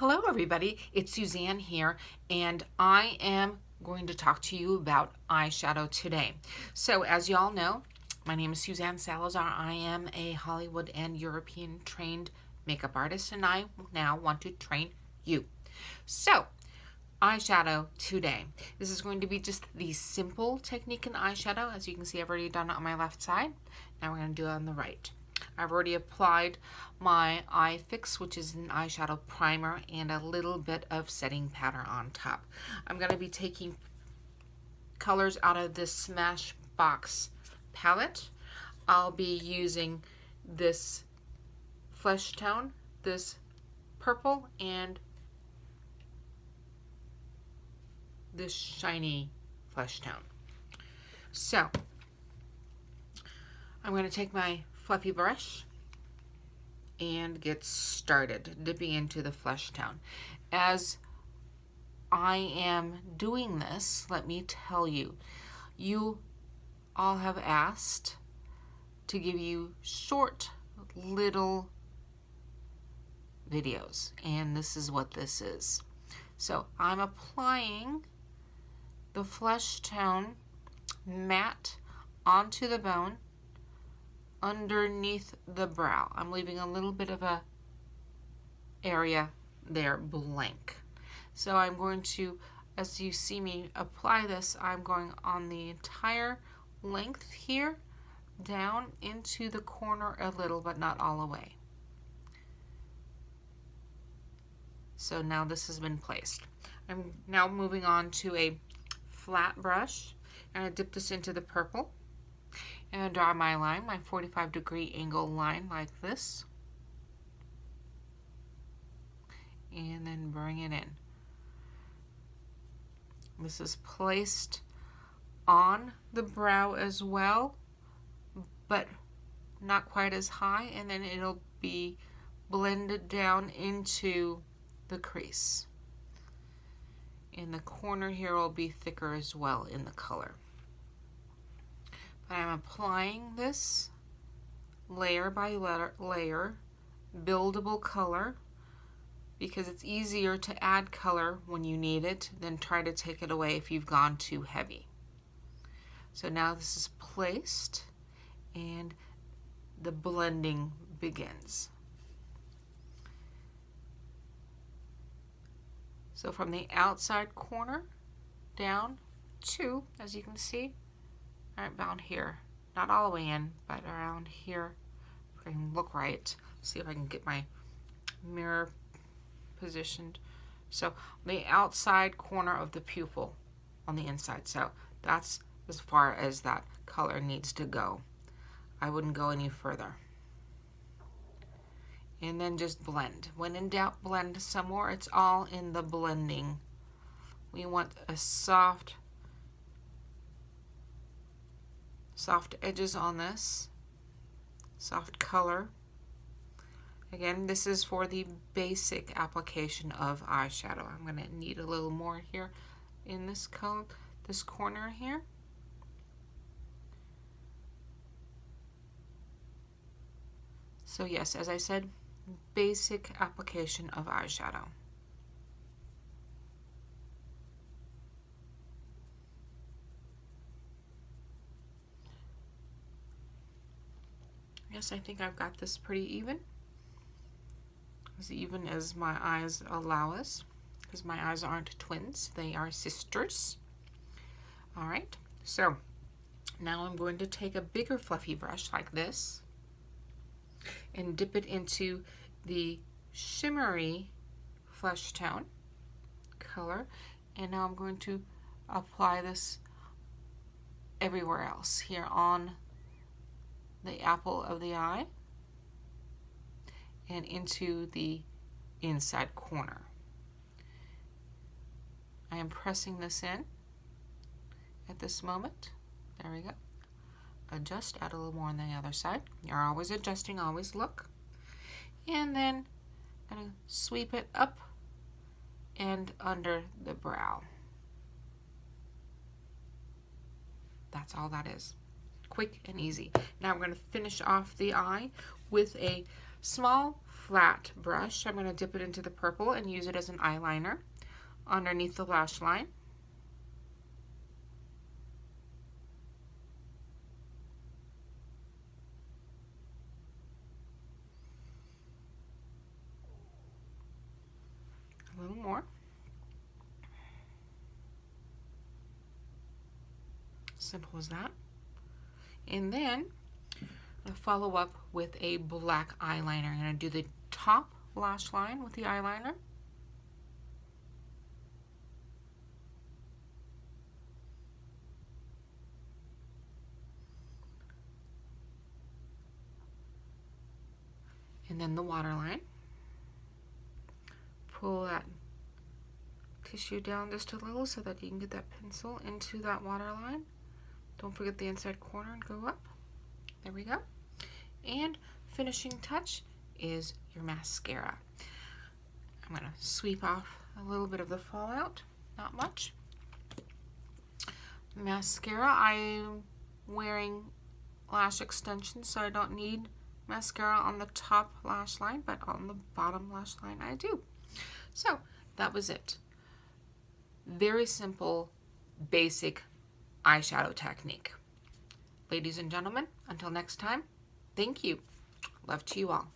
Hello everybody, it's Suzanne here, and I am going to talk to you about eyeshadow today. So as you all know, my name is Suzanne Salazar. I am a Hollywood and European trained makeup artist, and I now want to train you. So eyeshadow today. This is going to be just the simple technique in eyeshadow. As you can see, I've already done it on my left side. Now we're going to do it on the right. I've already applied my eye fix, which is an eyeshadow primer and a little bit of setting powder on top. I'm going to be taking colors out of this Smashbox palette. I'll be using this flesh tone, this purple, and this shiny flesh tone. So I'm going to take my fluffy brush and get started dipping into the flesh tone. As I am doing this, let me tell you, you all have asked to give you short little videos, and this is what this is. So I'm applying the flesh tone matte onto the bone underneath the brow. I'm leaving a little bit of a area there blank. So I'm going to, as you see me apply this, I'm going on the entire length here, down into the corner a little, but not all the way. So now this has been placed. I'm now moving on to a flat brush, and I dip this into the purple. And I draw my line, my 45-degree angle line like this. And then bring it in. This is placed on the brow as well, but not quite as high, and then it'll be blended down into the crease. In the corner here will be thicker as well in the color. I'm applying this layer by layer, buildable color, because it's easier to add color when you need it than try to take it away if you've gone too heavy. So now this is placed and the blending begins. So from the outside corner down to, as you can see, right about here, not all the way in, but around here, if I can look right. See if I can get my mirror positioned. So the outside corner of the pupil on the inside. So that's as far as that color needs to go. I wouldn't go any further. And then just blend. When in doubt, blend some more. It's all in the blending. We want a soft edges on this, soft color. Again, this is for the basic application of eyeshadow. I'm going to need a little more here in this color, this corner here. So yes, as I said, basic application of eyeshadow. Yes, I think I've got this pretty even as my eyes allow us, because my eyes aren't twins, they are sisters. All right, so now I'm going to take a bigger fluffy brush like this and dip it into the shimmery flesh tone color, and now I'm going to apply this everywhere else here on the apple of the eye and into the inside corner. I am pressing this in at this moment. There we go. Adjust, add a little more on the other side. You're always adjusting, always look. And then I'm going to sweep it up and under the brow. That's all that is. Quick and easy. Now we're going to finish off the eye with a small flat brush, I'm going to dip it into the purple and use it as an eyeliner underneath the lash line. A little more. Simple as that. And then I'll follow up with a black eyeliner. I'm going to do the top lash line with the eyeliner. And then the waterline. Pull that tissue down just a little so that you can get that pencil into that waterline. Don't forget the inside corner and go up. There we go. And finishing touch is your mascara. I'm going to sweep off a little bit of the fallout, not much. Mascara, I'm wearing lash extensions, so I don't need mascara on the top lash line, but on the bottom lash line I do. So that was it. Very simple, basic eyeshadow technique. Ladies and gentlemen, until next time, thank you. Love to you all.